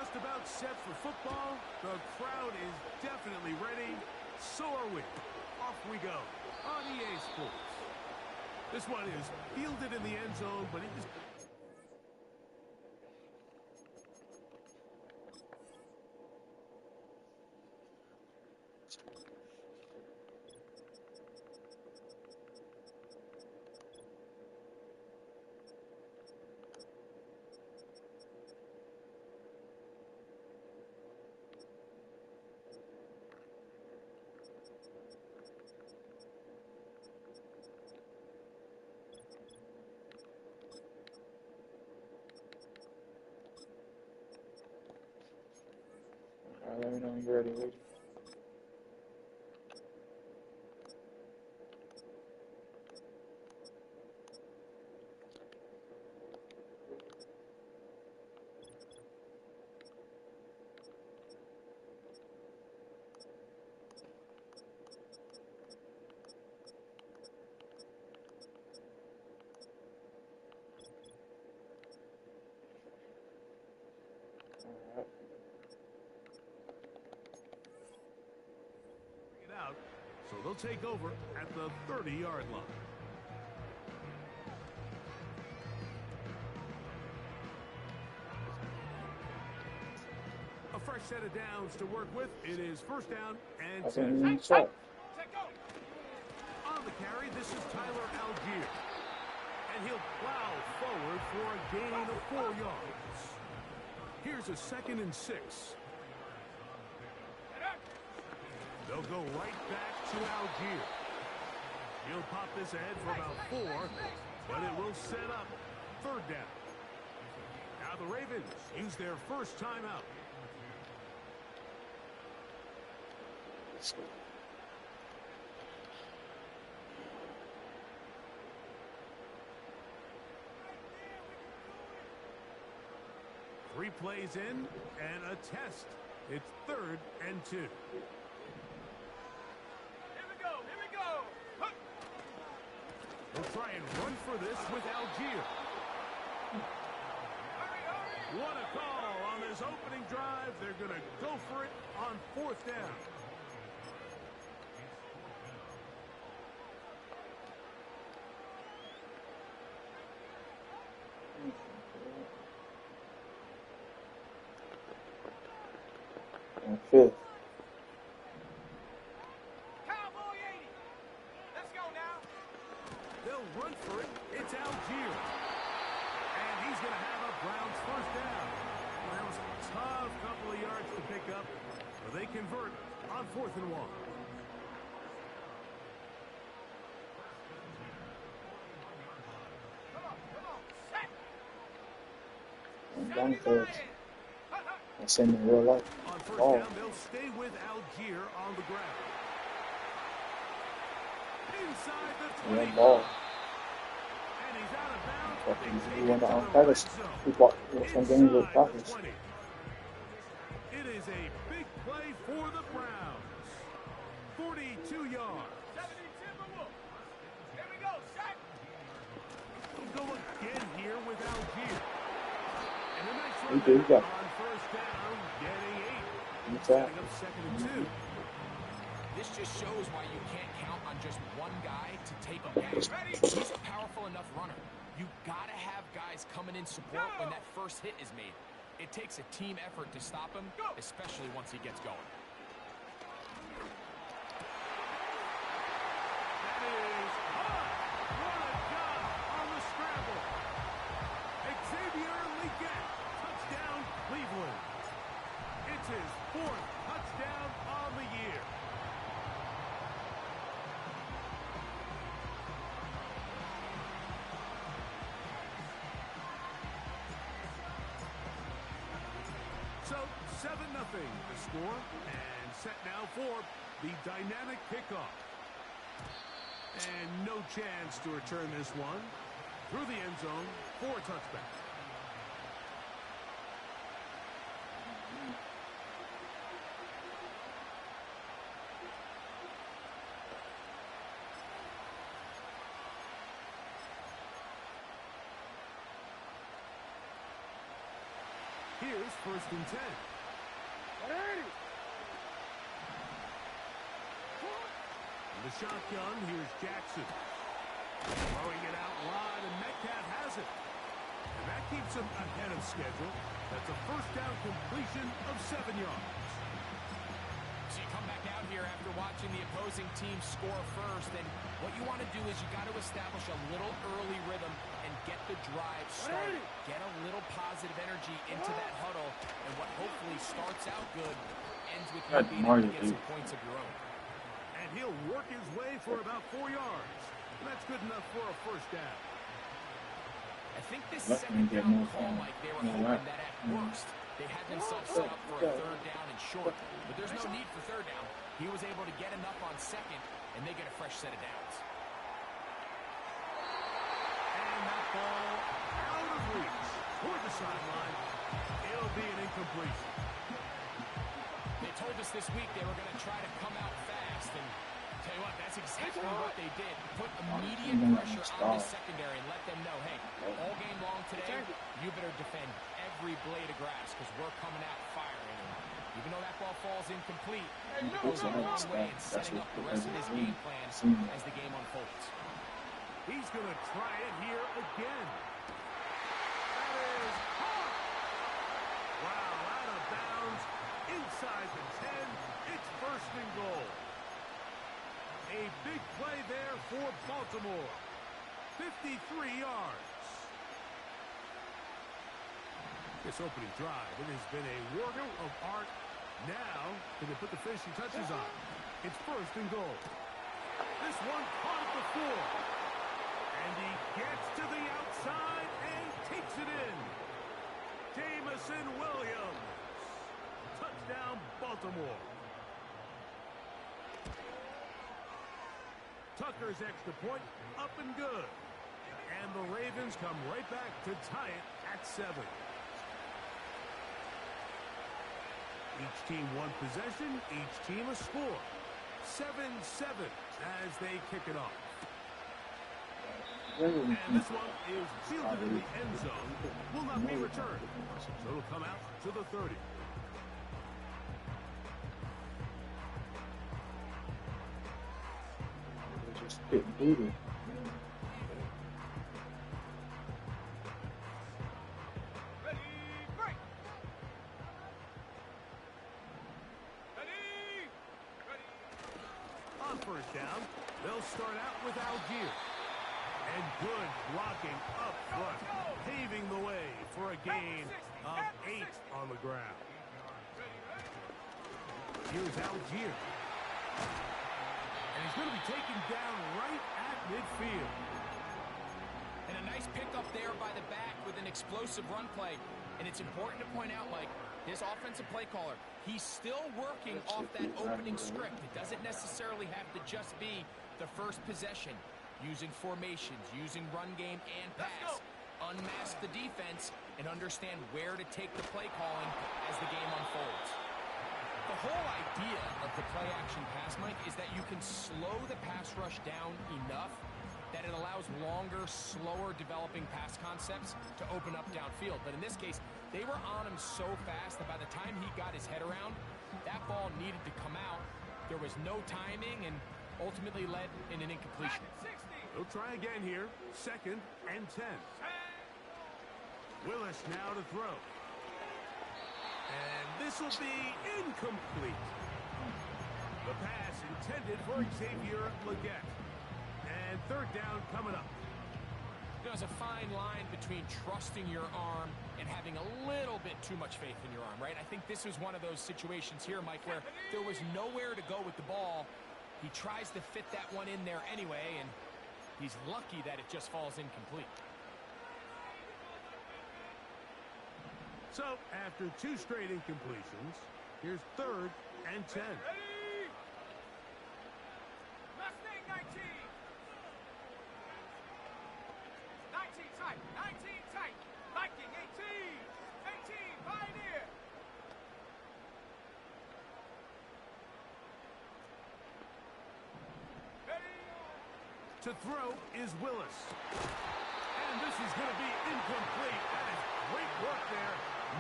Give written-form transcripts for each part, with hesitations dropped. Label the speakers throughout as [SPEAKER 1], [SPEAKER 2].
[SPEAKER 1] just about set for football. The crowd is definitely ready. So are we. Off we go on EA Sports. This one is fielded in the end zone, but it is...
[SPEAKER 2] Let me know when you're ready, Luke.
[SPEAKER 1] So they'll take over at the 30-yard line. A fresh set of downs to work with. It is first down and 10. On the carry, this is Tyler Algier. And he'll plow forward for a gain of 4 yards. Here's a 2nd and 6. They'll go right back to Algier. He'll pop this ahead for about 4, but it will set up 3rd down. Now the Ravens use their first timeout. Three plays in and a test. It's 3rd and 2. We'll try and run for this with Algier. What a call on this opening drive. They're going to go for it on 4th down.
[SPEAKER 2] And 5th.
[SPEAKER 1] They'll run for it. It's Algier. And he's going to have a Browns first down. Well, that was a tough couple of yards to pick up. But they convert on 4th and 1.
[SPEAKER 2] I'm done for it. I send in real life.
[SPEAKER 1] On 1st down, they'll stay with Algier on the ground. Inside the 20.
[SPEAKER 2] Ball.
[SPEAKER 1] And he's out of bounds.
[SPEAKER 2] We went on purpose. We bought some games with Packers.
[SPEAKER 1] It is a big play for the Browns. 42 yards. Here we go, Shaq. We'll go again here with Algier. And a nice run on 1st down, getting 8. Setting up 2nd and 2.
[SPEAKER 3] This just shows why you can't count on just one guy to take him down. He's a powerful enough runner. You gotta have guys coming in support when that first hit is made. It takes a team effort to stop him, especially once he gets going.
[SPEAKER 1] That is hot. What a job on the scramble. Xavier Legette, touchdown Cleveland. It's his 4th touchdown on the year. So 7-0 the score, and set now for the dynamic kickoff. And no chance to return this one through the end zone for a touchback. Here's 1st and 10. In the shotgun, here's Jackson. Throwing it out wide, and Metcalf has it. And that keeps him ahead of schedule. That's a 1st down completion of 7 yards.
[SPEAKER 3] So you come back out here after watching the opposing team score first, and what you want to do is you got to establish a little early rhythm and get the drive started. Get a little positive energy into that huddle, and what hopefully starts out good ends with you being able to get some points of your own.
[SPEAKER 1] And he'll work his way for about 4 yards. That's good enough for a 1st down.
[SPEAKER 3] I think this 2nd down call, like they were hoping that at worst they had themselves set up for a 3rd down and short. But there's no need for 3rd down. He was able to get enough on 2nd, and they get a fresh set of downs.
[SPEAKER 1] And that ball out of reach toward the sideline. It'll be an incompletion.
[SPEAKER 3] They told us this week they were going to try to come out fast, and tell you what, that's exactly what they did. Put immediate pressure on the secondary and let them know, hey, all game long today, you better defend every blade of grass because we're coming out firing. And even though that ball falls incomplete, it goes a long way in setting up the rest of his game plan as the game unfolds.
[SPEAKER 1] He's going to try it here again. That is hot. Wow, out of bounds, inside the 10. It's 1st and goal. A big play there for Baltimore. 53 yards. This opening drive, it has been a work of art. Now, can they put the finishing touches on? It's 1st and goal. This one caught at the floor. And he gets to the outside and takes it in. Jamison Williams. Touchdown, Baltimore. Tucker's extra point, up and good. And the Ravens come right back to tie it at 7. Each team one possession, each team a score. 7-7 as they kick it off. And this one is fielded in the end zone. Will not be returned. So it'll come out to the 30.
[SPEAKER 2] Bit booty.
[SPEAKER 1] On 1st down, they'll start out with Algier. And good blocking up front, paving the way for a gain of 8 on the ground. Here's Algier. And he's going to be taken down right at midfield.
[SPEAKER 3] And a nice pickup there by the back with an explosive run play. And it's important to point out, Mike, his offensive play caller, he's still working off that opening script. It doesn't necessarily have to just be the first possession. Using formations, using run game and pass. Unmask the defense and understand where to take the play calling as the game unfolds. The whole idea of the play-action pass, Mike, is that you can slow the pass rush down enough that it allows longer, slower developing pass concepts to open up downfield. But in this case, they were on him so fast that by the time he got his head around, that ball needed to come out. There was no timing and ultimately led in an incompletion.
[SPEAKER 1] They'll try again here. 2nd and 10. Willis now to throw. And this will be incomplete. The pass intended for Xavier Legette. And 3rd down coming up.
[SPEAKER 3] There's a fine line between trusting your arm and having a little bit too much faith in your arm, right? I think this was one of those situations here, Mike, where there was nowhere to go with the ball. He tries to fit that one in there anyway, and he's lucky that it just falls incomplete.
[SPEAKER 1] So, after 2 straight incompletions, here's 3rd and 10.
[SPEAKER 4] Mustang 19. 19 tight. 19 tight. Viking 18. 18 Pioneer. Ready.
[SPEAKER 1] To throw is Willis. And this is going to be incomplete. That is great work there,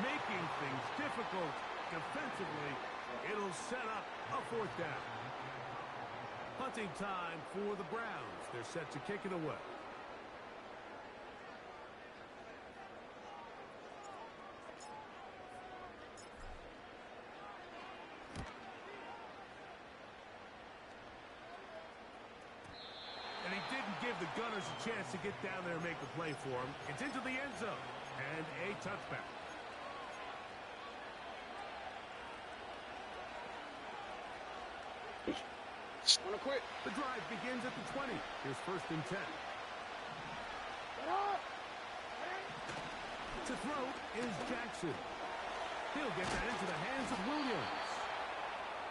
[SPEAKER 1] making difficult defensively. It'll set up a fourth down. Punting time for the Browns. They're set to kick it away. And he didn't give the Gunners a chance to get down there and make the play for him. It's into the end zone and a touchback.
[SPEAKER 4] Wanna quit?
[SPEAKER 1] The drive begins at the 20. Here's 1st and 10. To throw is Jackson. He'll get that into the hands of Williams.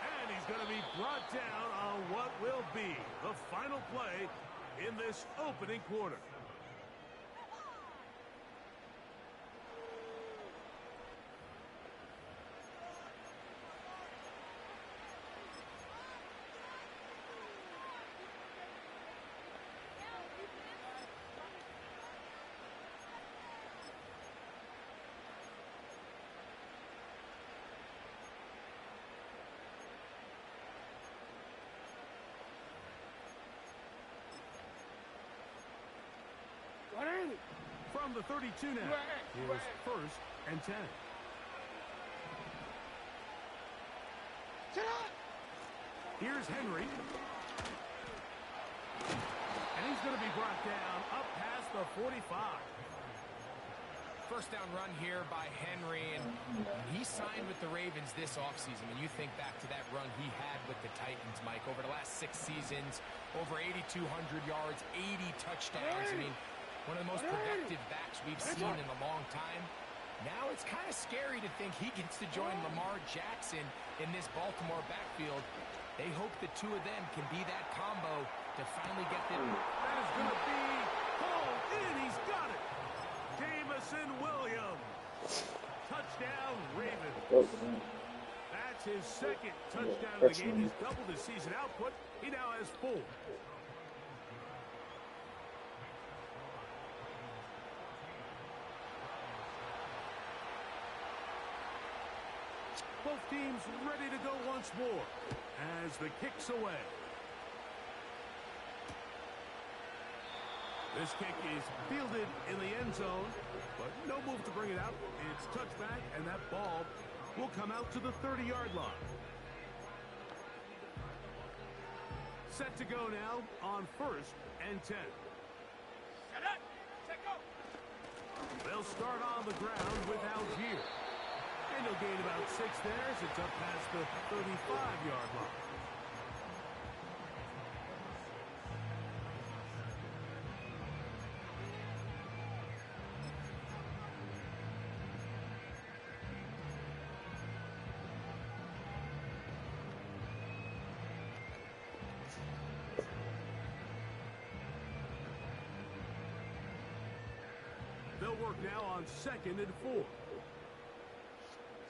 [SPEAKER 1] And he's going to be brought down on what will be the final play in this opening quarter. From the 32 now, here's 1st and 10. Here's Henry. And he's going to be brought down up past the 45.
[SPEAKER 3] First down run here by Henry, and he signed with the Ravens this offseason. When you think back to that run he had with the Titans, Mike, over the last 6 seasons, over 8,200 yards, 80 touchdowns. I mean, one of the most productive backs we've seen in a long time. Now it's kind of scary to think he gets to join Lamar Jackson in this Baltimore backfield. They hope the two of them can be that combo to finally get them.
[SPEAKER 1] That is going to be pulled in. He's got it. Jamison Williams. Touchdown, Ravens. That's his 2nd touchdown of the game. He's doubled his season output. He now has 4. Both teams ready to go once more as the kick's away. This kick is fielded in the end zone, but no move to bring it out. It's touchback, and that ball will come out to the 30-yard line. Set to go now on 1st and 10.
[SPEAKER 4] Set up. Set go.
[SPEAKER 1] They'll start on the ground with Algier. And he'll gain about 6 there as it's up past the 35-yard line. They'll work now on 2nd and 4.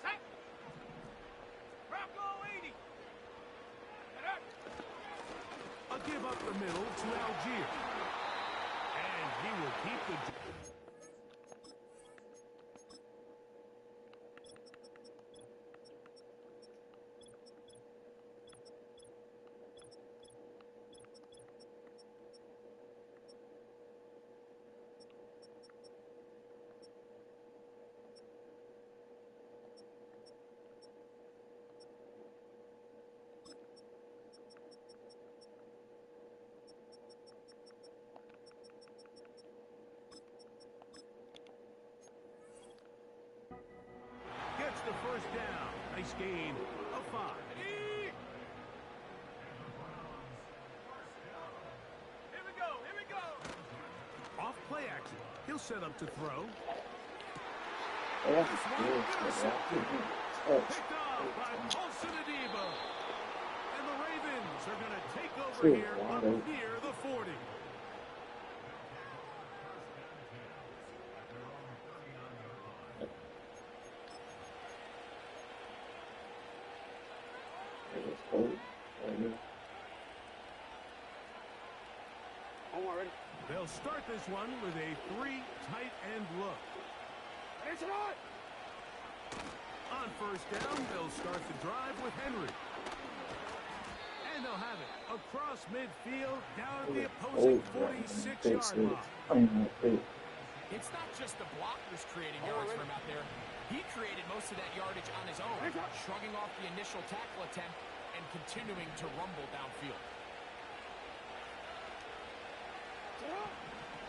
[SPEAKER 4] Set. Bronco 80. Set up.
[SPEAKER 1] A give up the middle to Algier. And he will keep the... Gets the 1st down. Nice gain of 5.
[SPEAKER 4] Here we go. Here we go.
[SPEAKER 1] Off play action. He'll set up to throw.
[SPEAKER 2] Yeah.
[SPEAKER 1] Picked off by Paulson Adebo. And the Ravens are going to take over here up near the 40. They'll start this one with a 3 tight end look.
[SPEAKER 4] It's on.
[SPEAKER 1] A On first down, they'll start the drive with Henry. And they'll have it across midfield, down at the opposing 46-yard line.
[SPEAKER 3] It's not just the blockers creating yards for him out there. He created most of that yardage on his own, shrugging off the initial tackle attempt and continuing to rumble downfield.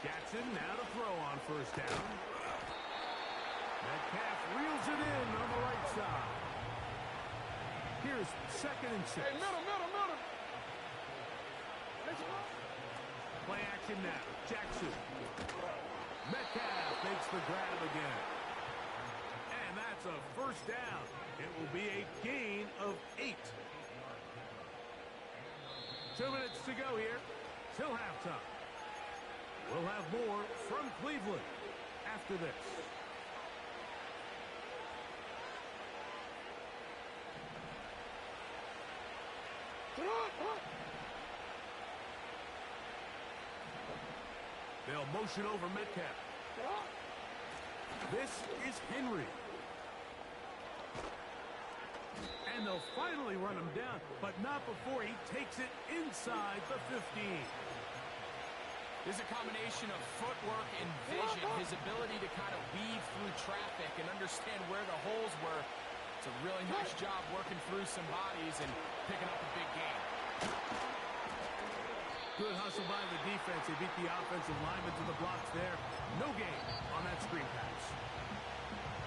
[SPEAKER 1] Jackson now to throw on first down. Metcalf reels it in on the right side. Here's 2nd and 6.
[SPEAKER 4] Hey, middle.
[SPEAKER 1] Play action now. Jackson. Metcalf makes the grab again. And that's a first down. It will be a gain of 8. 2 minutes to go here till halftime. We'll have more from Cleveland after this. They'll motion over Metcalf. This is Henry. And they'll finally run him down, but not before he takes it inside the 15.
[SPEAKER 3] There's a combination of footwork and vision, his ability to kind of weave through traffic and understand where the holes were. It's a really nice job working through some bodies and picking up a big gain.
[SPEAKER 1] Good hustle by the defense. They beat the offensive lineman to the blocks there. No gain on that screen pass.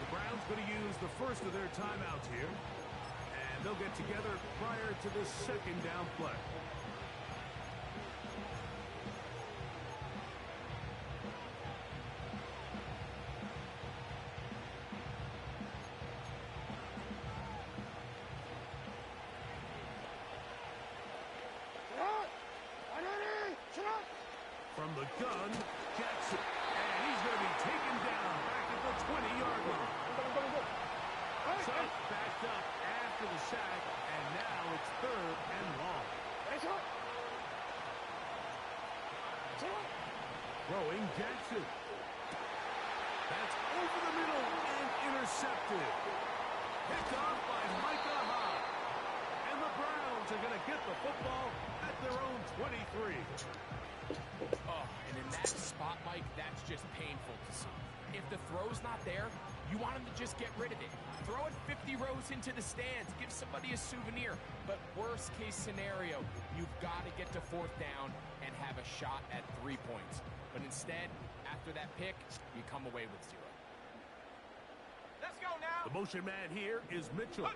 [SPEAKER 1] The Browns going to use the first of their timeouts here. And they'll get together prior to the 2nd down play. From the gun, Jackson. And he's going to be taken down back at the 20-yard line. So backed up after the sack, and now it's 3rd and long. Throwing Jackson. That's over the middle and intercepted. Picked off by Micah Hyde. And the Browns are going to get the football at their own 23.
[SPEAKER 3] Oh, and in that spot, Mike, that's just painful to see. If the throw's not there, you want him to just get rid of it. Throw it 50 rows into the stands. Give somebody a souvenir. But worst case scenario, you've got to get to 4th down and have a shot at 3 points. But instead, after that pick, you come away with 0.
[SPEAKER 4] Let's go now.
[SPEAKER 1] The motion man here is Mitchell.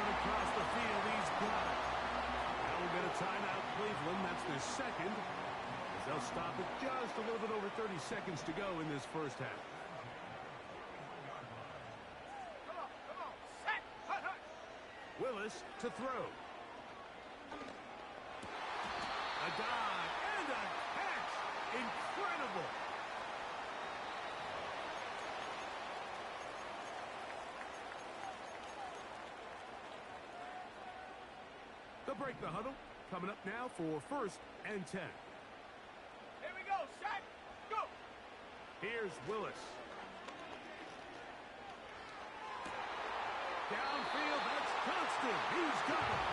[SPEAKER 1] Across the field, he's got it. Now we'll get a timeout, Cleveland. That's their 2nd. As they'll stop it just a little bit over 30 seconds to go in this first half.
[SPEAKER 4] Come on. Set. Hut.
[SPEAKER 1] Willis to throw. A dive and a catch. Incredible. They'll break the huddle. Coming up now for 1st and 10.
[SPEAKER 4] Here we go. Set. Go.
[SPEAKER 1] Here's Willis. Downfield, that's Constant. He's got it.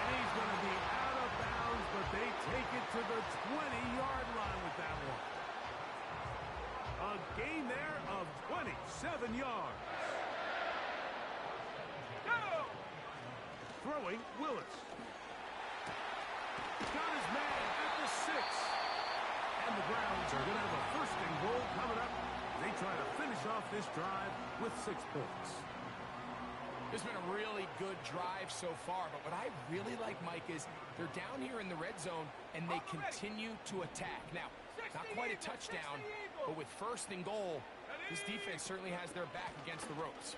[SPEAKER 1] And he's going to be out of bounds, but they take it to the 20-yard line with that one. A gain there of 27 yards.
[SPEAKER 4] Go.
[SPEAKER 1] Throwing Willis. Got his man at the 6. And the Browns are going to have a 1st and goal coming up. They try to finish off this drive with 6 points.
[SPEAKER 3] It's been a really good drive so far, but what I really like, Mike, is they're down here in the red zone, and they continue to attack. Now, not quite a touchdown, but with 1st and goal, this defense certainly has their back against the ropes.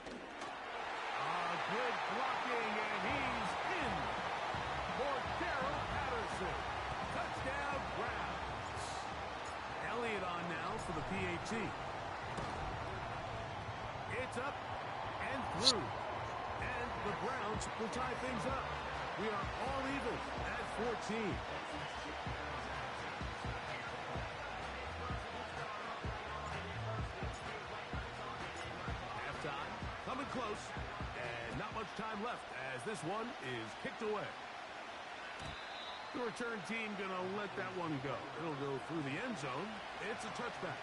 [SPEAKER 1] Good blocking, and he's in for Darrell Patterson. Touchdown, Browns. Elliott on now for the PAT. It's up and through. And the Browns will tie things up. We are all even at 14. close. And not much time left as this one is kicked away. The return team going to let that one go. It'll go through the end zone. It's a touchback.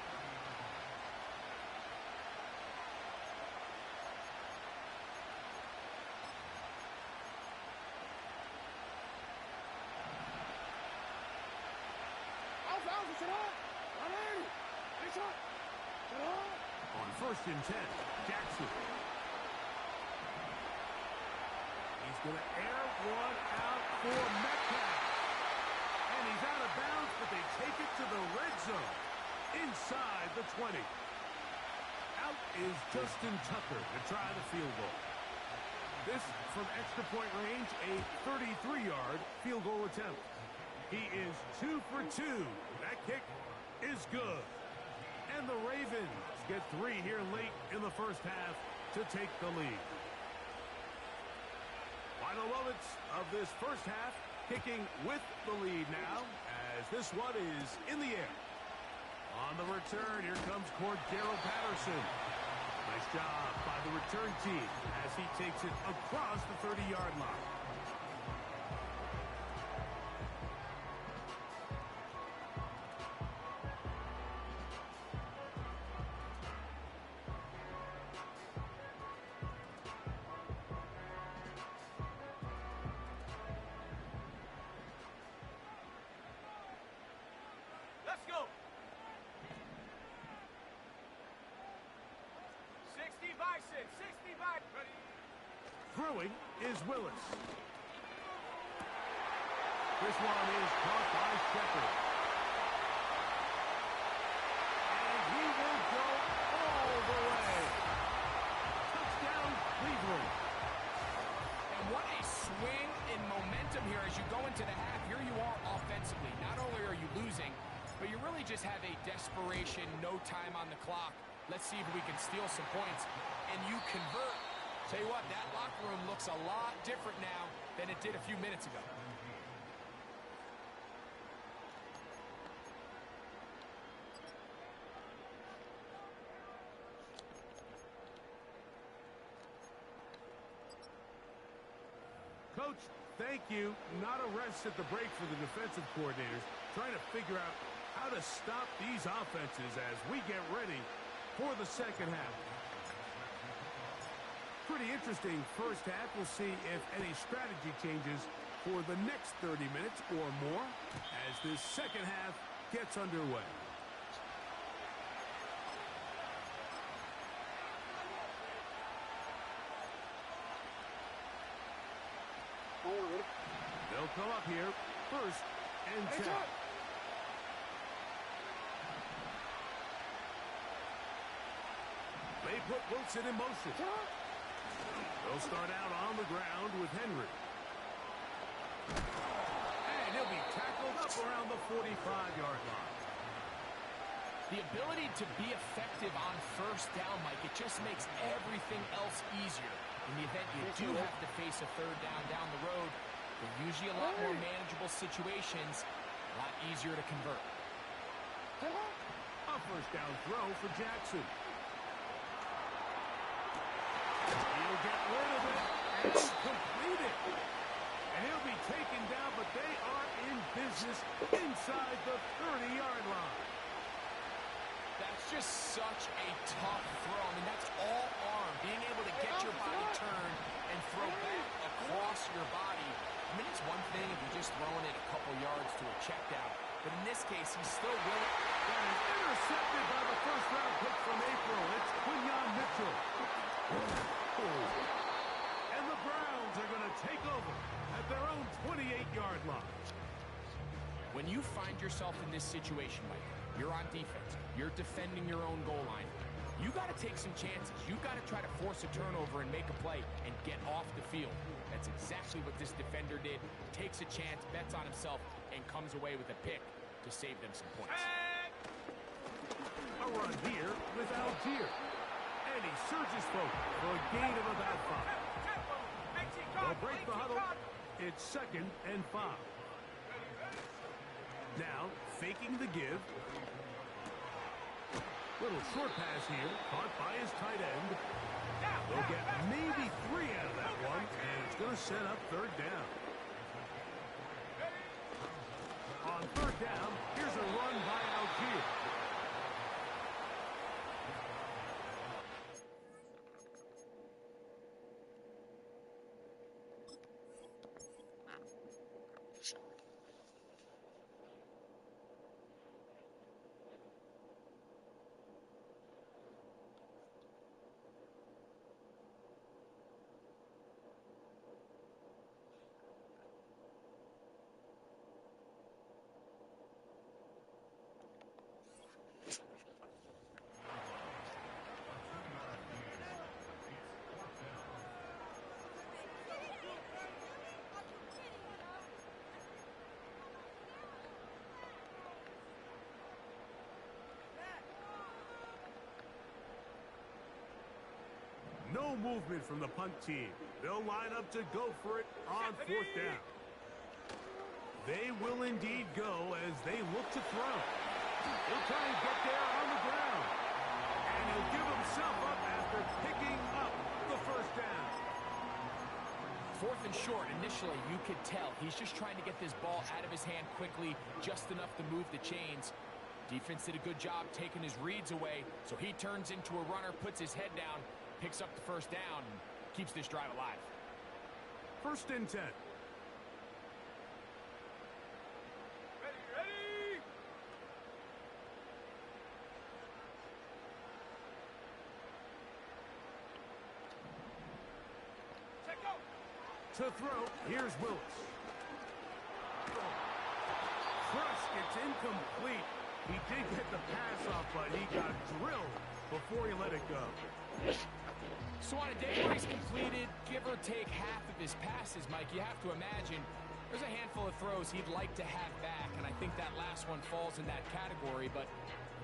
[SPEAKER 1] On 1st and 10, Jackson. He's going to air one out for Metcalf. And he's out of bounds, but they take it to the red zone. Inside the 20. Out is Justin Tucker to try the field goal. This from extra point range, a 33-yard field goal attempt. He is 2 for 2. That kick is good. And the Ravens get 3 here late in the first half to take the lead. Final moments of this first half, kicking with the lead now as this one is in the air. On the return, here comes Cordero Patterson. Nice job by the return team as he takes it across the 30-yard line.
[SPEAKER 4] Let's go. 60 Bison, 60 Bison. Ready?
[SPEAKER 1] Throwing is Willis. This one is caught by Shepard. And he will go all the way. Touchdown, Cleveland.
[SPEAKER 3] And what a swing in momentum here as you go into the half. Here you are offensively. Not only are you losing, but you really just have a desperation, no time on the clock. Let's see if we can steal some points. And you convert. Tell you what, that locker room looks a lot different now than it did a few minutes ago.
[SPEAKER 1] Coach, thank you. Not a rest at the break for the defensive coordinators, trying to figure out how to stop these offenses as we get ready for the second half. Pretty interesting first half. We'll see if any strategy changes for the next 30 minutes or more as this second half gets underway. They'll come up here, 1st and 10. They put Wilson in motion. They'll start out on the ground with Henry. And he'll be tackled up around the 45-yard line.
[SPEAKER 3] The ability to be effective on 1st down, Mike, it just makes everything else easier. In the event you do have to face a 3rd down the road, they're usually a lot more manageable situations, a lot easier to convert.
[SPEAKER 1] A 1st down throw for Jackson. He'll get rid of it and complete it. And he'll be taken down, but they are in business inside the 30-yard line.
[SPEAKER 3] That's just such a tough throw. I mean, that's all arm. Being able to get your body turned and throw back across your body. I mean, it's one thing if you're just throwing it a couple yards to a check down. But in this case, he's still willing.
[SPEAKER 1] That is intercepted by the 1st-round pick from April. It's Quinyon Mitchell. And the Browns are going to take over at their own 28-yard line.
[SPEAKER 3] When you find yourself in this situation, Mike, you're on defense, you're defending your own goal line, you got to take some chances. You got to try to force a turnover and make a play and get off the field. That's exactly what this defender did. Takes a chance, bets on himself, and comes away with a pick to save them some points.
[SPEAKER 1] A run here with Algier. And he surges forward for a gain of about 5. They'll break the huddle. It's 2nd and 5. Now, faking the give. Little short pass here, caught by his tight end. They'll get maybe 3 out of that one, and it's going to set up third down. On third down, here's a run by Algier. No movement from the punt team. They'll line up to go for it on fourth down. They will indeed go as they look to throw. He'll try and get there on the ground. And he'll give himself up after picking up the first down.
[SPEAKER 3] Fourth and short, initially, you could tell he's just trying to get this ball out of his hand quickly, just enough to move the chains. Defense did a good job taking his reads away, so he turns into a runner, puts his head down, picks up the first down, and keeps this drive alive.
[SPEAKER 1] First and 10.
[SPEAKER 4] Ready! Check out!
[SPEAKER 1] To throw, here's Willis. Crushed, it's incomplete. He did get the pass off, but he got drilled before he let it go.
[SPEAKER 3] So on a day where he's completed, give or take half of his passes, Mike, you have to imagine there's a handful of throws he'd like to have back, and I think that last one falls in that category. But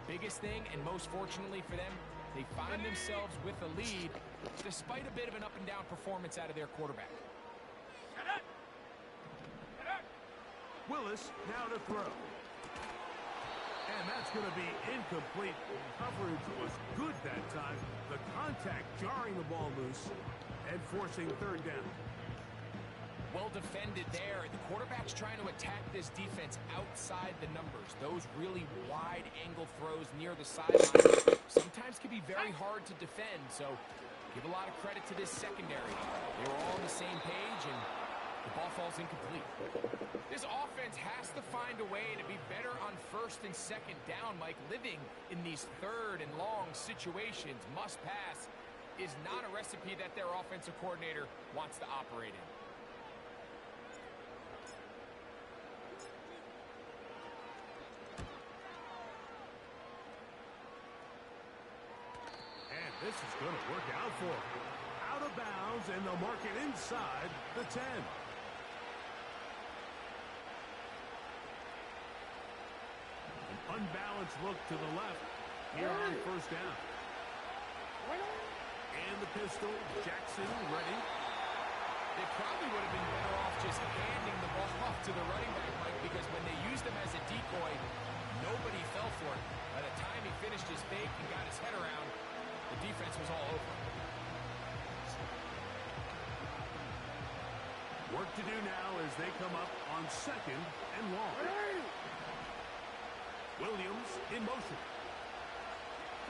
[SPEAKER 3] biggest thing, and most fortunately for them, they find themselves with a lead despite a bit of an up-and-down performance out of their quarterback.
[SPEAKER 1] Willis now to throw. And that's going to be incomplete. Coverage was good that time. The contact jarring the ball loose and forcing third down.
[SPEAKER 3] Well defended there. The quarterback's trying to attack this defense outside the numbers. Those really wide angle throws near the sideline sometimes can be very hard to defend. So give a lot of credit to this secondary. They were all on the same page, and the ball falls incomplete. This offense has to find a way to be better on first and second down, Mike. Living in these third and long situations, must pass, is not a recipe that their offensive coordinator wants to operate in.
[SPEAKER 1] And this is going to work out for him. Out of bounds, and they'll mark it inside the 10. Unbalanced look to the left here on first down. And the pistol, Jackson ready.
[SPEAKER 3] They probably would have been better off just handing the ball off to the running back, Mike, because when they used him as a decoy, nobody fell for it. By the time he finished his fake and got his head around, the defense was all over.
[SPEAKER 1] Work to do now as they come up on second and long. Williams in motion.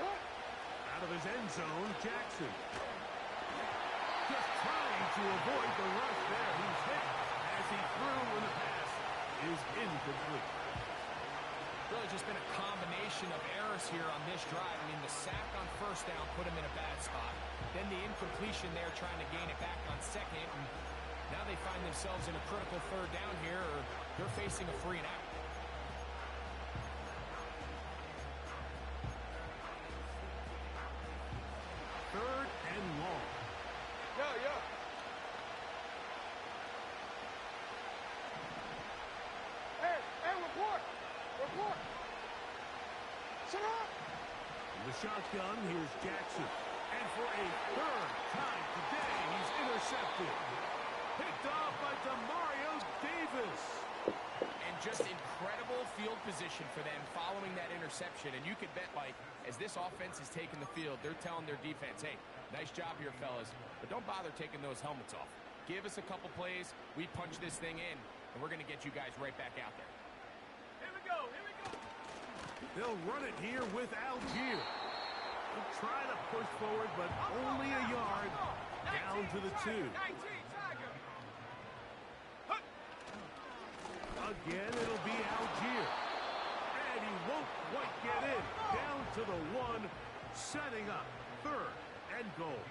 [SPEAKER 1] Out of his end zone, Jackson. Just trying to avoid the rush there. He's hit as he threw when the pass is incomplete.
[SPEAKER 3] Really just been a combination of errors here on this drive. I mean, the sack on first down put him in a bad spot. Then the incompletion there trying to gain it back on second. And now they find themselves in a critical third down here, or they're facing a 3 and out.
[SPEAKER 1] Third and long.
[SPEAKER 4] Yeah. Hey, report. Sit up.
[SPEAKER 1] In the shotgun, here's Jackson. And for a third time today, he's intercepted. Picked off by Demario Davis.
[SPEAKER 3] And just incredible field position for them following that interception. And you could bet, Mike, as this offense is taking the field, they're telling their defense, hey, nice job here, fellas, but don't bother taking those helmets off. Give us a couple plays, we punch this thing in, and we're going to get you guys right back out there.
[SPEAKER 4] Here we go. Here we go.
[SPEAKER 1] They'll run it here with Algier. They'll try to push forward, but only a yard down to the 2. Again, it'll be Algier. And he won't quite get in. Down to the 1, setting up 3rd and goal.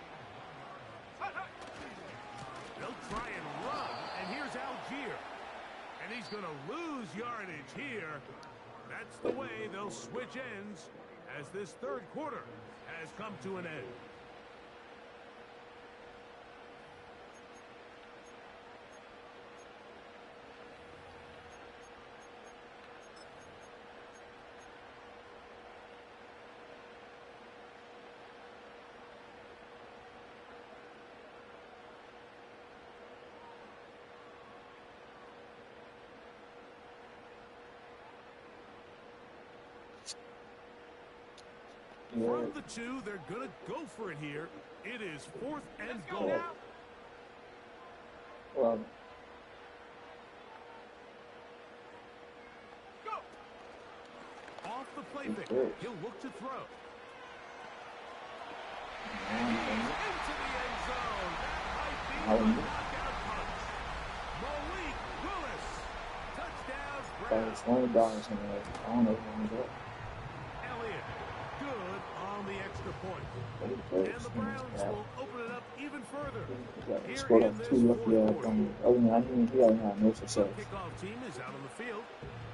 [SPEAKER 1] They'll try and run, and here's Algier. And he's going to lose yardage here. That's the way they'll switch ends as this 3rd quarter has come to an end. From the 2, they're going to go for it here. It is 4th and goal.
[SPEAKER 2] Well,
[SPEAKER 1] off the play pick, he'll look to throw. And he's into the end zone. That might be a knockout punch. Malik Willis. Touchdown,
[SPEAKER 2] it's $20 in there. I don't know if I'm going to
[SPEAKER 1] Elliott, good on the extra point. And the Browns will open it up even further. Here
[SPEAKER 2] scored
[SPEAKER 1] in
[SPEAKER 2] like
[SPEAKER 1] this
[SPEAKER 2] 2 lucky
[SPEAKER 1] 4th
[SPEAKER 2] from
[SPEAKER 1] quarter.
[SPEAKER 2] other than I didn't he already had no success.
[SPEAKER 1] Kickoff team is out on the field.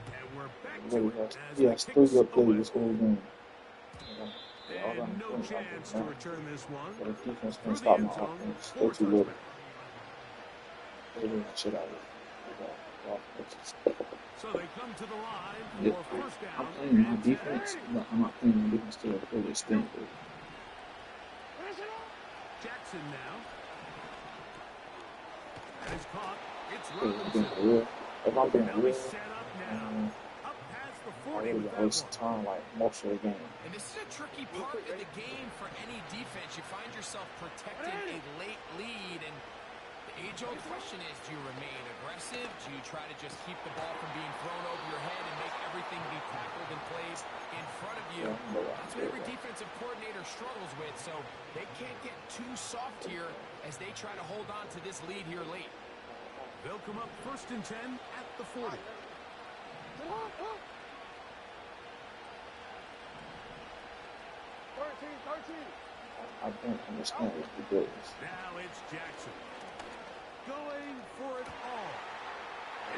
[SPEAKER 1] And we're back
[SPEAKER 2] He
[SPEAKER 1] to
[SPEAKER 2] really
[SPEAKER 1] it
[SPEAKER 2] has,
[SPEAKER 1] as
[SPEAKER 2] he
[SPEAKER 1] the
[SPEAKER 2] has 3
[SPEAKER 1] kicks
[SPEAKER 2] good plays
[SPEAKER 1] away.
[SPEAKER 2] this whole game.
[SPEAKER 1] And no chance to return this one.
[SPEAKER 2] But the defense
[SPEAKER 1] Through
[SPEAKER 2] can't
[SPEAKER 1] the
[SPEAKER 2] stop
[SPEAKER 1] end
[SPEAKER 2] my
[SPEAKER 1] zone
[SPEAKER 2] offense.
[SPEAKER 1] for
[SPEAKER 2] They're
[SPEAKER 1] a
[SPEAKER 2] too little.
[SPEAKER 1] touchback.
[SPEAKER 2] They're doing the shit out of it.
[SPEAKER 1] So they come to the line
[SPEAKER 2] Yeah,
[SPEAKER 1] for first down.
[SPEAKER 2] I'm playing my
[SPEAKER 1] and
[SPEAKER 2] defense. I'm not playing my defense to a full extent.
[SPEAKER 1] Jackson now. And it's caught. It's
[SPEAKER 2] I'm being
[SPEAKER 1] Robinson.
[SPEAKER 2] for real. If I'm being
[SPEAKER 1] They'll be
[SPEAKER 2] real,
[SPEAKER 1] set up now. Up past the
[SPEAKER 2] I
[SPEAKER 1] 40
[SPEAKER 2] really
[SPEAKER 1] with
[SPEAKER 2] been
[SPEAKER 1] that
[SPEAKER 2] wasting
[SPEAKER 1] one.
[SPEAKER 2] time like most of the game.
[SPEAKER 3] And this is a tricky part of the game for any defense. You find yourself protecting a late lead, and the age-old question is, do you remain aggressive? Do you try to just keep the ball from being thrown over your head and make everything be tackled and plays in front of you? That's what every defensive coordinator struggles with, so they can't get too soft here as they try to hold on to this lead here late.
[SPEAKER 1] They'll come up 1st and 10 at the 40.
[SPEAKER 2] I don't understand what he does.
[SPEAKER 1] Now it's Jackson. Going for it all.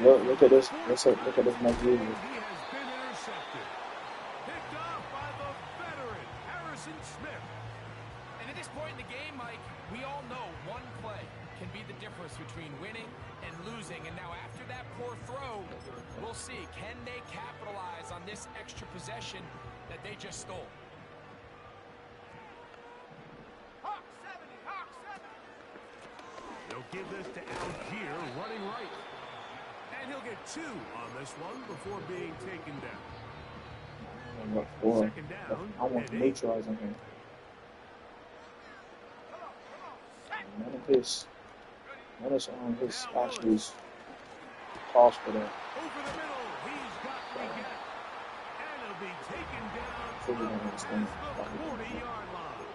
[SPEAKER 2] Look at this. Look at this next
[SPEAKER 1] He
[SPEAKER 2] video.
[SPEAKER 1] has been intercepted. Picked off by the veteran, Harrison Smith.
[SPEAKER 3] And at this point in the game, Mike, we all know one play can be the difference between winning and losing. And now after that poor throw, we'll see, can they capitalize on this extra possession that they just stole?
[SPEAKER 1] They'll give this to Algier, running right. And he'll get 2 on this one before being taken down. Second down,
[SPEAKER 2] I want to
[SPEAKER 1] and 8.
[SPEAKER 2] neutralize him here. None of his actually calls for that.
[SPEAKER 1] Over the middle, he's got Riget. And he'll be taken down
[SPEAKER 2] So we don't
[SPEAKER 1] past
[SPEAKER 2] understand
[SPEAKER 1] the 40-yard line.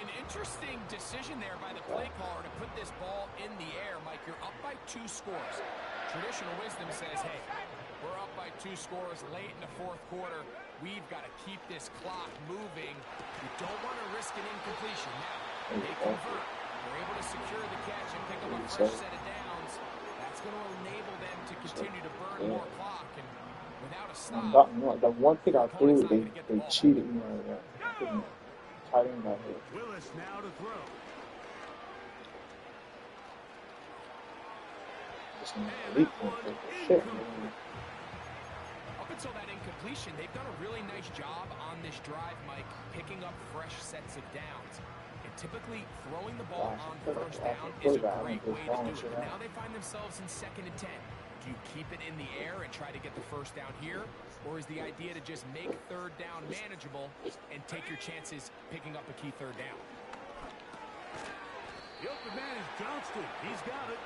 [SPEAKER 3] An interesting decision there by the play caller to put this ball in the air. Mike, you're up by 2 scores. Traditional wisdom says, hey, we're up by 2 scores late in the 4th quarter. We've got to keep this clock moving. You don't want to risk an incompletion. Now, they convert. They're able to secure the catch and pick up a fresh set of downs. That's going to enable them to continue to burn more clock. And without a stop,
[SPEAKER 2] The one pick I threw, they cheated me right there. Tight end got hit.
[SPEAKER 1] Willis now to throw.
[SPEAKER 2] And that one
[SPEAKER 1] incomplete.
[SPEAKER 3] Up until that incompletion, they've done a really nice job on this drive, Mike, picking up fresh sets of downs. And typically, throwing the ball on first down is a great way to do it. But now they find themselves in 2nd and 10. Do you keep it in the air and try to get the first down here? Or is the idea to just make third down manageable and take your chances picking up a key third down?
[SPEAKER 1] The open man is Johnston. He's got it.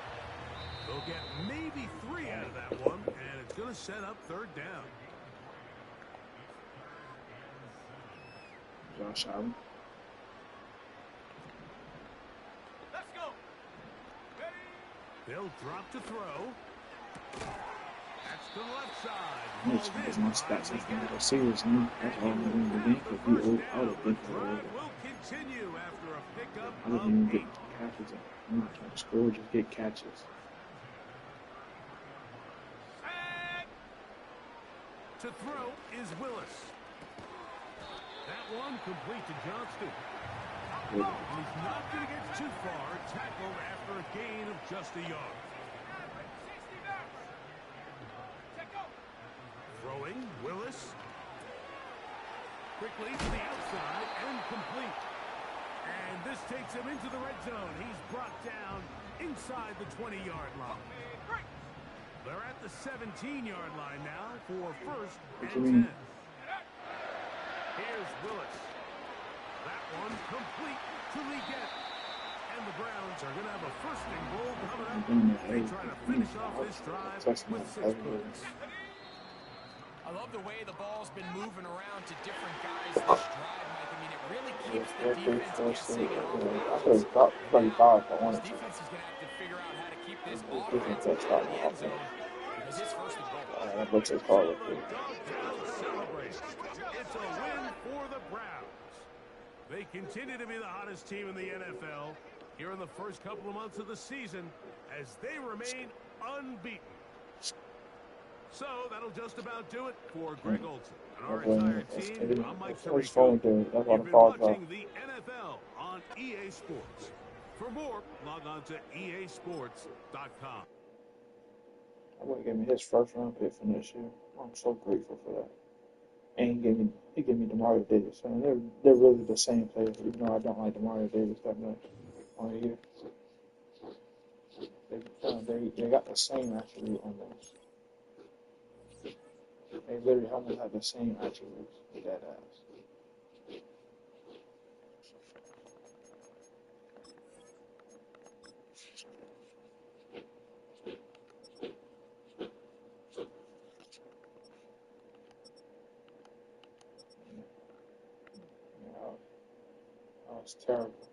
[SPEAKER 1] They'll get maybe 3 out of that one, and it's going to set up third down.
[SPEAKER 2] Josh Allen.
[SPEAKER 4] Let's go. Ready?
[SPEAKER 1] They'll drop to throw. That's to the left side.
[SPEAKER 2] I'm just because my stats is not as serious now. That's all I'm doing the game because we old out of big
[SPEAKER 1] Drive will continue after a pickup
[SPEAKER 2] I didn't
[SPEAKER 1] of
[SPEAKER 2] even
[SPEAKER 1] 8.
[SPEAKER 2] get catches. I'm not trying to score, just get catches.
[SPEAKER 1] To throw is Willis. That one complete to Johnston. He's not going to get too far. Tackled after a gain of just a yard.
[SPEAKER 4] 60 yards. Check out.
[SPEAKER 1] Throwing, Willis. Quickly to the outside and complete. And this takes him into the red zone. He's brought down inside the 20-yard line. They're at the 17-yard line now for first and 10. Here's Willis. That one complete to Leggett. And the Browns are going to have a first and goal coming up. They try to finish off this drive with 6 points.
[SPEAKER 3] I love the way the ball's been moving around to different guys this drive, Mike. I mean, it really keeps the defense guessing and on the
[SPEAKER 2] I could have got 35 if I wanted
[SPEAKER 3] This
[SPEAKER 2] to.
[SPEAKER 3] defense is going to have to figure out how to keep this offense in the end zone because it's first and goal.
[SPEAKER 2] That looks as hard.
[SPEAKER 1] Dogtown celebrates. It's a win for the Browns. They continue to be the hottest team in the NFL here in the first couple of months of the season as they remain unbeaten. So that'll just about do it for Greg Olson and our entire team. I'm Mike Tirico. You've been watching the NFL on EA Sports. For more, log on to easports.com.
[SPEAKER 2] I would have given me his first round pick from this year. I'm so grateful for that. And he gave me Demario Davis. I mean, they're really the same players, even though I don't like Demario Davis that much on the year. They got the same attribute almost. They literally almost have the same attributes with that ass. Yeah, that was terrible.